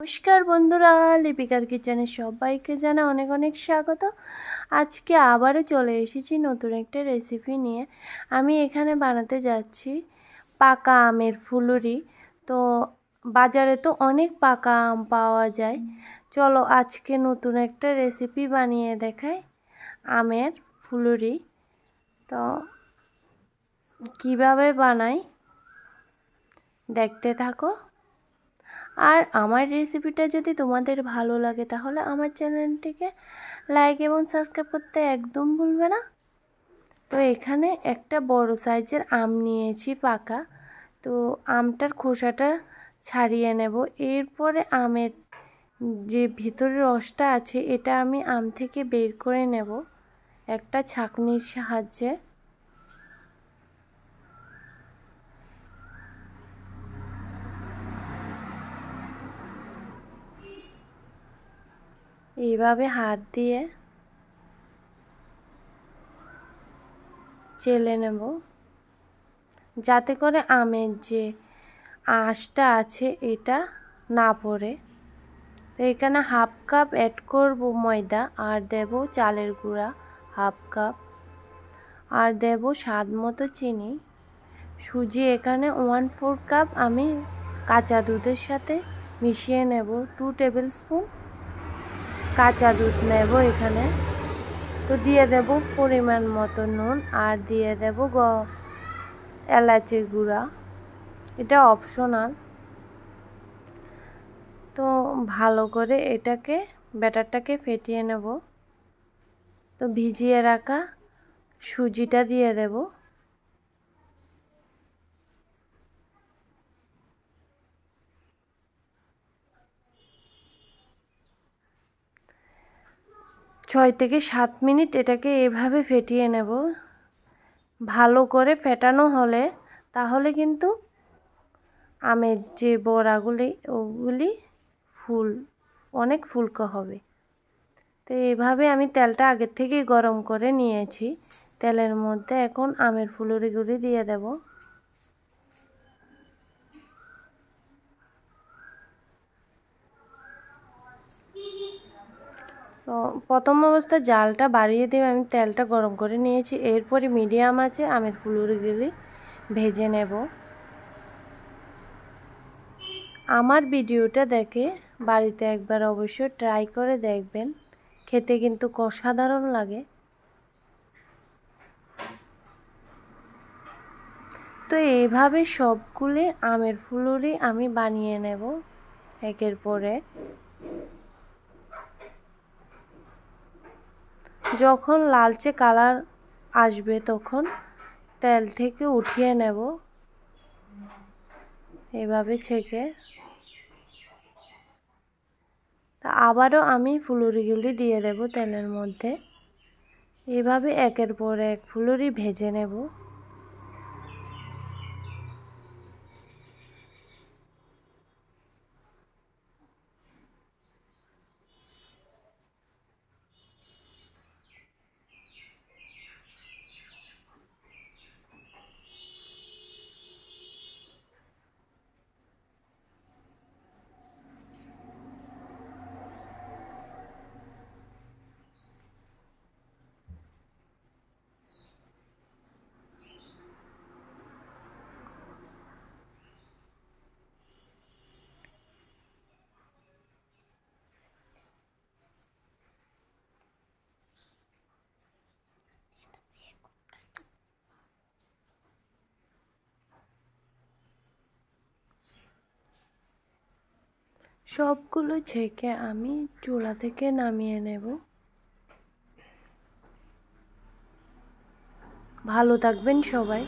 নমস্কার বন্ধুরা, লিপিকার কিচেনে সবাইকে জানাই অনেক অনেক স্বাগত। আজকে আবারও চলে এসেছি নতুন একটা রেসিপি নিয়ে। আমি এখানে বানাতে যাচ্ছি পাকা আমের ফুলুরি। তো বাজারে তো অনেক পাকা আম পাওয়া যায়, চলো আজকে নতুন একটা রেসিপি বানিয়ে দেখাই আমের ফুলুরি। তো কিভাবে বানাই দেখতে থাকো। আর আমার রেসিপিটা যদি তোমাদের ভালো লাগে তাহলে আমার চ্যানেলটিকে লাইক এবং সাবস্ক্রাইব করতে একদম ভুলবে না। তো এখানে একটা বড় সাইজের আম নিয়েছি পাকা। তো আমটার খোসাটা ছাড়িয়ে নেব। এরপরে আমের যে ভিতরের রসটা আছে এটা আমি আম থেকে বের করে নেব একটা ছাঁকনির সাহায্যে। এইভাবে হাত দিয়ে চেলে নেব যাতে করে আমের যে আঁশটা আছে এটা না পড়ে। তো এখানে হাফ কাপ অ্যাড করব ময়দা, আর দেব চালের গুঁড়া হাফ কাপ, আর দেব স্বাদ মতো চিনি। সুজি এখানে 1/4 কাপ আমি কাঁচা দুধের সাথে মিশিয়ে নেব। 2 টেবিল স্পুন কাঁচা দুধ নেব এখানে। তো দিয়ে দেব পরিমাণ মতো নুন, আর দিয়ে দেব এলাচের গুঁড়া, এটা অপশনাল। তো ভালো করে এটাকে ব্যাটারটাকে ফেটিয়ে নেব। তো ভিজিয়ে রাখা সুজিটা দিয়ে দেব। ছয় থেকে 7 মিনিট এটাকে এভাবে ফেটিয়ে নেব। ভালো করে ফেটানো হলে তাহলে কিন্তু আমের যে বড়াগুলি ওগুলি অনেক ফুলকো হবে। তো এইভাবে আমি তেলটা আগের থেকেই গরম করে নিয়েছি। তেলের মধ্যে এখন আমের ফুলুরিগুলি দিয়ে দেব। তো প্রথম অবস্থায় জালটা বাড়িয়ে দিয়ে আমি তেলটা গরম করে নিয়েছি। এরপরে মিডিয়াম আছে আমের ফুলুরিগুলি ভেজে নেব। আমার ভিডিওটা দেখে বাড়িতে একবার অবশ্যই ট্রাই করে দেখবেন, খেতে কিন্তু অসাধারণ লাগে। তো এইভাবে সবগুলি আমের ফুলুরি আমি বানিয়ে নেব একের পর এক। যখন লালচে কালার আসবে তখন তেল থেকে উঠিয়ে নেব এভাবে ছেঁকে। তা আবারও আমি ফুলুরিগুলি দিয়ে দেব তেলের মধ্যে। এভাবে একের পর এক ফুলুরি ভেজে নেব। সবগুলো ছেঁকে আমি চুলা থেকে নামিয়ে নেব। ভালো থাকবেন সবাই।